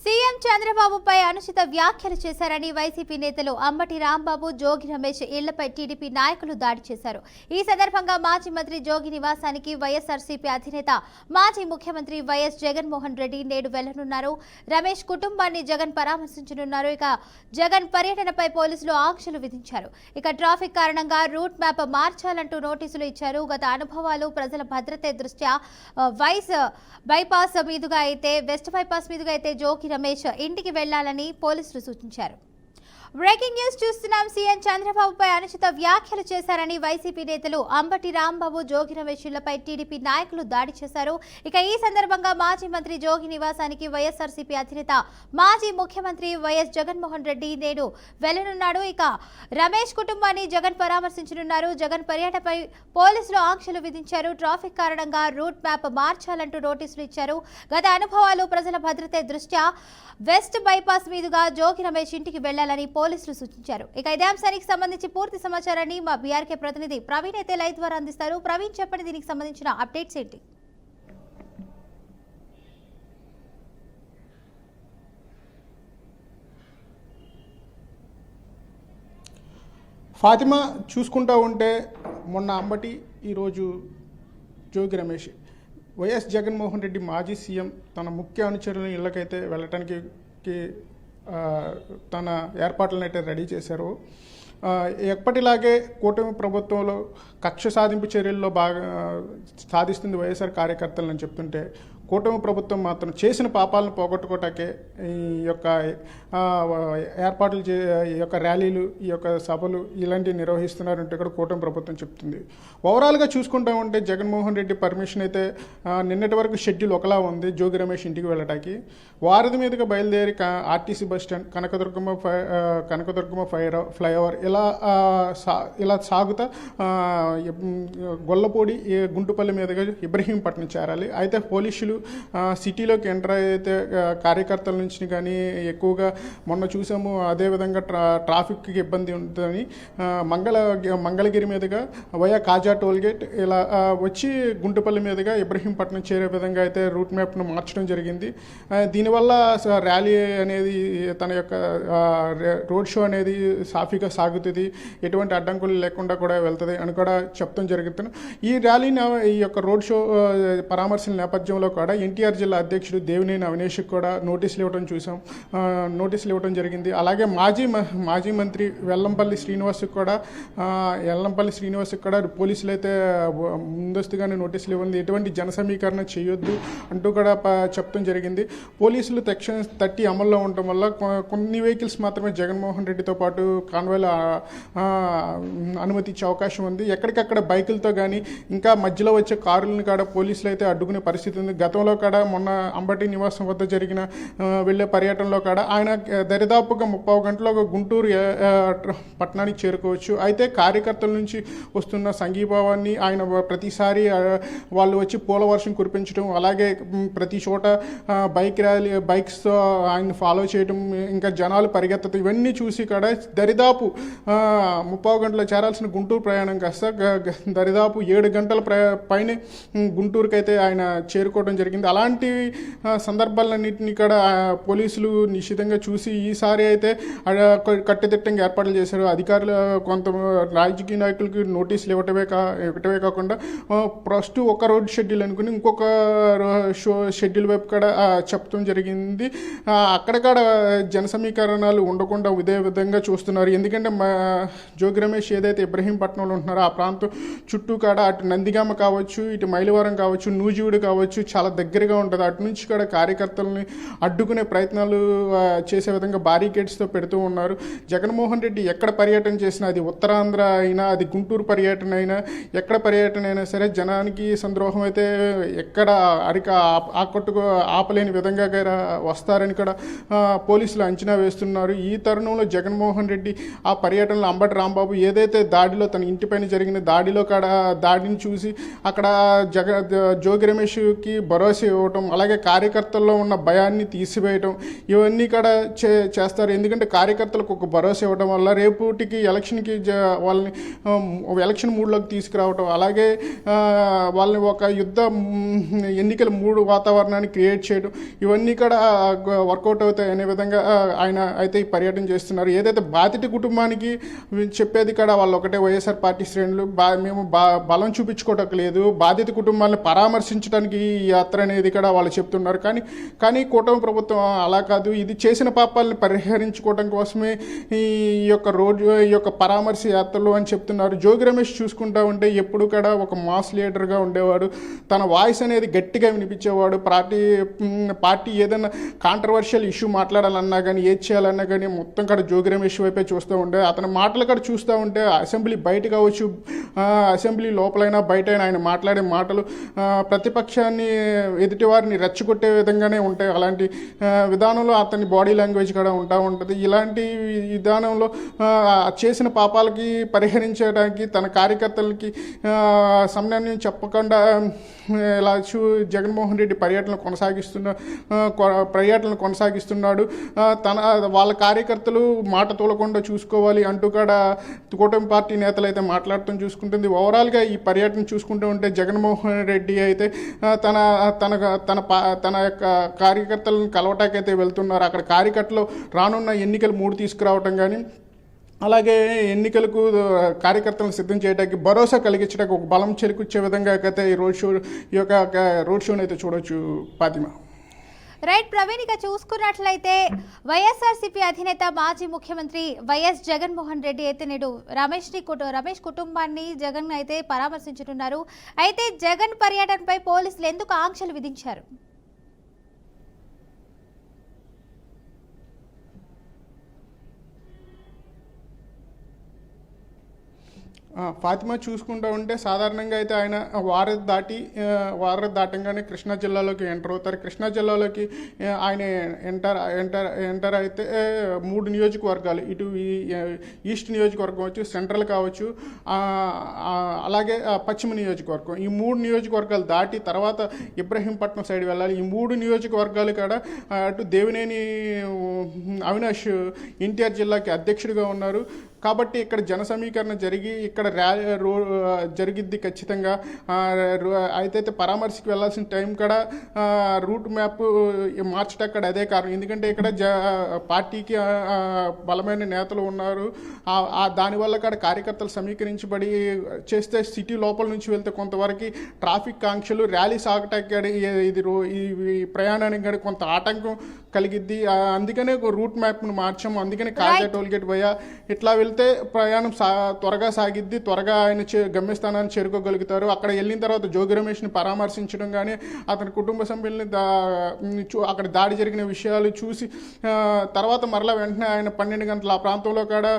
CM చంద్రబాబుపై అనుచిత వ్యాఖ్యలు చేశారని వైసీపీ నేతలు అంబటి రాంబాబు, జోగి రమేష్ ఇళ్లపై టీడీపీ నాయకులు దాడి చేశారు. ఈ సందర్భంగా మాజీ మంత్రి జోగి నివాసానికి వైఎస్ఆర్సీపీ అధినేత మాజీ ముఖ్యమంత్రి వైఎస్ జగన్మోహన్ రెడ్డి నేడు వెళ్లనున్నారు. రమేష్ కుటుంబాన్ని జగన్ పరామర్శించనున్నారు. ఇక జగన్ పర్యటనపై పోలీసులు ఆంక్షలు విధించారు. ఇక ట్రాఫిక్ కారణంగా రూట్ మ్యాప్ మార్చాలంటూ నోటీసులు ఇచ్చారు. గత అనుభవాలు, ప్రజల భద్రత దృష్ట్యా వెస్ట్ బైపాస్ మీదుగా అయితే జోగి రమేష్ ఇంటికి వెళ్లాలని పోలీసులు సూచించారు. బ్రేకింగ్ న్యూస్ చూస్తున్నాం. సీఎం చంద్రబాబుపై అనుచిత వ్యాఖ్యలు చేశారని వైసీపీ నేతలు అంబటి రాంబాబు, జోగి రమేష్ ఇళ్లపై టీడీపీ నాయకులు దాడి చేశారు. ఇక ఈ సందర్భంగా మాజీ మంత్రి జోగి నివాసానికి వైఎస్ఆర్సీపీ అధినేత మాజీ ముఖ్యమంత్రి వైఎస్ జగన్మోహన్ రెడ్డి నేడు వెళ్లనున్నాడు. ఇక రమేష్ కుటుంబాన్ని జగన్ పరామర్శించనున్నారు. జగన్ పర్యటనపై పోలీసులు ఆంక్షలు విధించారు. ట్రాఫిక్ కారణంగా రూట్ మ్యాప్ మార్చాలంటూ నోటీసులు ఇచ్చారు. గత అనుభవాలు, ప్రజల భద్రత దృష్ట్యా వెస్ట్ బైపాస్ మీదుగా జోగి రమేష్ ఇంటికి వెళ్లాలని పోలీసులు సూచించారు. ఇక ఇదే అంశానికి సంబంధించి పూర్తి సమాచారాన్ని మా బీఆర్కే ప్రతినిధి ప్రవీణ్ అయితే లైవ్ ద్వారా అందిస్తారు. ప్రవీణ్, చెప్పండి, దీనికి సంబంధించిన అప్డేట్స్ ఏంటి? ఫాతిమా, చూసుకుంటూ ఉంటే మొన్న అంబటి, ఈరోజు జోగి రమేష్, వైఎస్ జగన్మోహన్ రెడ్డి మాజీ సీఎం తన ముఖ్య అనుచరుల ఇళ్లకైతే వెళ్ళటానికి తన ఏర్పాట్లను అయితే రెడీ చేశారు. ఎప్పటిలాగే కూటమి ప్రభుత్వంలో కక్ష సాధింపు చర్యల్లో బాగా సాధిస్తుంది వైఎస్ఆర్ కార్యకర్తలని చెప్తుంటే, కూటమి ప్రభుత్వం మాత్రం చేసిన పాపాలను పోగొట్టుకోవటాకే ఈ యొక్క ఏర్పాట్లు ఈ యొక్క ర్యాలీలు, ఈ యొక్క సభలు ఇలాంటివి నిర్వహిస్తున్నారంటే కూడా కూటమి ప్రభుత్వం చెప్తుంది. ఓవరాల్గా చూసుకుంటా ఉంటే జగన్మోహన్ రెడ్డి పర్మిషన్ అయితే నిన్నటి వరకు షెడ్యూల్ ఒకలా ఉంది జోగి రమేష్ ఇంటికి వెళ్ళటానికి. వారధి మీదుగా బయలుదేరి ఆర్టీసీ బస్టాండ్, కనకదుర్గమ్మ ఫ్లైఓవర్ ఇలా సాగుతా గొల్లపూడి, గుంటుపల్లి మీదుగా ఇబ్రహీంపట్నం చేరాలి. అయితే పోలీసులు సిటీలోకి ఎంటర్ అయితే కార్యకర్తల నుంచి కానీ ఎక్కువగా మొన్న చూసాము. అదేవిధంగా ట్రాఫిక్కి ఇబ్బంది ఉంటుందని మంగళగిరి మీదుగా వయా కాజా టోల్గేట్ ఇలా వచ్చి గుంటుపల్లి మీదుగా ఇబ్రహీంపట్నం చేరే విధంగా అయితే రూట్ మ్యాప్ను మార్చడం జరిగింది. దీనివల్ల ర్యాలీ అనేది, తన యొక్క రోడ్ షో అనేది సాఫీగా సాగుతుంది, ఎటువంటి అడ్డంకులు లేకుండా కూడా వెళ్తుంది అని కూడా చెప్తాం జరుగుతుంది. ఈ ర్యాలీని, ఈ యొక్క రోడ్ షో పరామర్శల నేపథ్యంలో కూడా ఎన్టీఆర్ జిల్లా అధ్యక్షుడు దేవినేని అవినేష్కి కూడా నోటీసులు ఇవ్వడం జరిగింది. అలాగే మాజీ మంత్రి వెల్లంపల్లి శ్రీనివాస్కి కూడా పోలీసులు అయితే ముందస్తుగానే నోటీసులు ఇవ్వండి, ఎటువంటి జన సమీకరణ చేయొద్దు అంటూ కూడా చెప్తాం జరిగింది. పోలీసులు సెక్షన్ 30 అమల్లో ఉండటం వల్ల కొన్ని వెహికల్స్ మాత్రమే జగన్మోహన్ రెడ్డితో పాటు కాన్వాయ్లో అనుమతి ఇచ్చే అవకాశం ఉంది. ఎక్కడికక్కడ బైకులతో కానీ ఇంకా మధ్యలో వచ్చే కారులను కూడా పోలీసులు అయితే అడ్డుకునే పరిస్థితి ఉంది. గతంలో కూడా మొన్న అంబటి నివాసం వద్ద జరిగిన వెళ్ళే పర్యటనలో కూడా ఆయన దరిదాపుగా 30 గంటల్లో గుంటూరు పట్టణానికి చేరుకోవచ్చు. అయితే కార్యకర్తల నుంచి వస్తున్న సంఘీభావాన్ని ఆయన ప్రతిసారి వాళ్ళు వచ్చి పూల వర్షం కురిపించడం, అలాగే ప్రతి చోట బైక్స్తో ఆయన ఫాలో చేయడం, ఇంకా జనాలు పరిగెత్తడం, ఇవన్నీ చూసి కూడా దరిదాపు 30 గంటలు చేరాల్సిన గుంటూరు ప్రయాణం కాస్త దరిదాపు 7 గంటల పైనే గుంటూరుకి అయితే ఆయన చేరుకోవడం జరిగింది. అలాంటి సందర్భాలన్నింటినీ కూడా పోలీసులు నిశ్చితంగా చూసి ఈసారి అయితే కట్టుదిట్టంగా ఏర్పాట్లు చేశారు. అధికారులు కొంత రాజకీయ నాయకులకి నోటీసులు ఇవ్వటమే కాకుండా ఫస్ట్ ఒక రోడ్ షెడ్యూల్ అనుకుని ఇంకొక షెడ్యూల్ వైపు కూడా చెప్పడం జరిగింది. అక్కడక్కడ జన సమీకరణాలు ఉండకుండా ఇదే విధంగా చూస్తున్నారు. ఎందుకంటే జోగి రమేష్ ఏదైతే ఇబ్రహీంపట్నంలో ఉంటున్నారో ఆ ప్రాంతం చుట్టూ కూడా అటు నందిగామ కావచ్చు, ఇటు మైలవరం కావచ్చు, నూజివీడు కావచ్చు, చాలా దగ్గరగా ఉంటుంది. అటు నుంచి కూడా కార్యకర్తలని అడ్డుకునే ప్రయత్నాలు చేసే విధంగా బారికేడ్స్తో పెడుతూ ఉన్నారు. జగన్మోహన్ రెడ్డి ఎక్కడ పర్యటన చేసినా, అది ఉత్తరాంధ్ర అయినా, అది గుంటూరు పర్యటన అయినా, ఎక్కడ పర్యటన అయినా సరే జనానికి సంద్రోహం అయితే ఎక్కడ ఆపలేని విధంగా వస్తారని కూడా పోలీసులు అంచనా వేస్తున్నారు. ఈ తరుణంలో జగన్మోహన్ రెడ్డి ఆ పర్యటనలో అంబటి రాంబాబు ఏదైతే దాడిలో, తన ఇంటిపైన జరిగిన దాడిని చూసి అక్కడ జోగి రమేష్కి భరోసా ఇవ్వటం, అలాగే కార్యకర్తల్లో ఉన్న భయాన్ని తీసివేయటం, ఇవన్నీ కూడా చేస్తారు. ఎందుకంటే కార్యకర్తలకు ఒక భరోసా ఇవ్వడం వల్ల రేపటికి ఎలక్షన్కి వాళ్ళని ఎలక్షన్ మూడ్లోకి తీసుకురావటం, అలాగే వాళ్ళని ఒక యుద్ధ ఎన్నికల మూడు వాతావరణాన్ని క్రియేట్ చేయడం, ఇవన్నీ కూడా వర్కౌట్ అవుతాయి అనే విధంగా ఆయన అయితే ఈ పర్యటన చేస్తున్నారు. ఏదైతే బాధిత కుటుంబానికి చెప్పేది కూడా వాళ్ళు ఒకటే, వైఎస్ఆర్ పార్టీ శ్రేణులు మేము బలం చూపించుకోవటం లేదు, బాధిత కుటుంబాలను పరామర్శించడానికి ఈ యాత్ర అనేది కూడా వాళ్ళు చెప్తున్నారు. కానీ కూటమి ప్రభుత్వం అలా కాదు, ఇది చేసిన పాపాలను పరిహరించుకోవడం కోసమే ఈ యొక్క పరామర్శ యాత్రలు అని చెప్తున్నారు. జోగి రమేష్ చూసుకుంటా ఉంటే ఎప్పుడు కూడా ఒక మాస్ లీడర్గా ఉండేవాడు, తన వాయిస్ అనేది గట్టిగా వినిపించేవాడు. పార్టీ ఏదైనా కాంట్రవర్షియల్ ఇష్యూ మాట్లాడాలన్నా కానీ, ఏది చేయాలన్నా కానీ మొత్తం కూడా జోగి రమేష్ వైపే చూస్తూ ఉండే. అతని మాటలు కూడా చూస్తూ ఉంటే అసెంబ్లీ బయట కావచ్చు, అసెంబ్లీ లోపలైనా బయటైనా ఆయన మాట్లాడే మాటలు ప్రతిపక్షాన్ని, ఎదుటివారిని రెచ్చగొట్టే విధంగానే ఉంటాయి. అలాంటి విధానంలో అతని బాడీ లాంగ్వేజ్ కూడా ఉంటుంది. ఇలాంటి విధానంలో చేసిన పాపాలకి పరిహరించడానికి తన కార్యకర్తలకి సమన్వయం చెప్పకుండా ఇలా జగన్మోహన్ రెడ్డి పర్యటన కొనసాగిస్తున్నాడు. వాళ్ళ కార్యకర్తలు మాట తోలకుండా చూసుకోవాలి అంటూ కూడా కూటమి పార్టీ నేతలు అయితే మాట్లాడటం చూసుకుంటుంది. ఓవరాల్గా ఈ పర్యటన చూసుకుంటూ ఉంటే జగన్మోహన్ రెడ్డి అయితే తన యొక్క కార్యకర్తలను కలవటాకైతే వెళ్తున్నారు. అక్కడ కార్యకర్తలు రానున్న ఎన్నికలు 3 తీసుకురావటం కానీ, అలాగే ఎన్నికలకు కార్యకర్తలను సిద్ధం చేయడానికి, భరోసా కలిగించడానికి, ఒక బలం చెలికొచ్చే విధంగా అయితే ఈ రోడ్ షోని అయితే చూడవచ్చు ఫాతిమా. రైట్ ప్రవీణ్, ఇక చూసుకున్నట్లయితే వైఎస్ఆర్సీపీ అధినేత మాజీ ముఖ్యమంత్రి వైఎస్ జగన్మోహన్ రెడ్డి అయితే నేడు రమేష్ కుటుంబాన్ని జగన్ అయితే పరామర్శించుతున్నారు. అయితే జగన్ పర్యటనపై పోలీసులు ఎందుకు ఆంక్షలు విధించారు? ఫాతిమా చూసుకుంటూ ఉంటే సాధారణంగా అయితే ఆయన వారధి దాటంగానే కృష్ణా జిల్లాలోకి ఎంటర్ అవుతారు. కృష్ణా జిల్లాలోకి ఆయన ఎంటర్ అయితే 3 నియోజకవర్గాలు, ఇటు ఈస్ట్ నియోజకవర్గం వచ్చు, సెంట్రల్ కావచ్చు, అలాగే పశ్చిమ నియోజకవర్గం, ఈ 3 నియోజకవర్గాలు దాటి తర్వాత ఇబ్రహీంపట్నం సైడ్ వెళ్ళాలి. ఈ 3 నియోజకవర్గాలు కూడా అటు దేవినేని అవినాష్ ఎన్టీఆర్ జిల్లాకి అధ్యక్షుడిగా ఉన్నారు. కాబట్టి ఇక్కడ జన సమీకరణ జరిగి ఇక్కడ జరిగిద్ది ఖచ్చితంగా. అయితే పరామర్శకి వెళ్ళాల్సిన టైం కూడా రూట్ మ్యాప్ మార్చడం అక్కడ అదే కారణం. ఎందుకంటే ఇక్కడ పార్టీకి బలమైన నేతలు ఉన్నారు. దానివల్ల కూడా కార్యకర్తలు సమీకరించబడి చేస్తే సిటీ లోపల నుంచి వెళ్తే కొంతవరకు ట్రాఫిక్ ఆంక్షలు, ర్యాలీ సాగటానికి ఈ ప్రయాణానికి కూడా కొంత ఆటంకం కలిగిద్ది. అందుకనే రూట్ మ్యాప్ను మార్చాము. అందుకని కాజా టోల్గేట్ పోయా ఇట్లా వెళ్తే ప్రయాణం త్వరగా సాగిద్ది, త్వరగా ఆయన గమ్యస్థానాన్ని చేరుకోగలుగుతారు. అక్కడ వెళ్ళిన తర్వాత జోగి రమేష్ని పరామర్శించడం కానీ, అతని కుటుంబ సభ్యుల్ని అక్కడ దాడి జరిగిన విషయాలు చూసి తర్వాత మరలా వెంటనే ఆయన 12 గంటల ఆ ప్రాంతంలో కూడా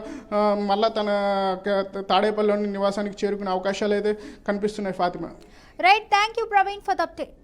మళ్ళా తన తాడేపల్లిలోని నివాసానికి చేరుకునే అవకాశాలు అయితే కనిపిస్తున్నాయి Fatima. Right, thank you Praveen for the update.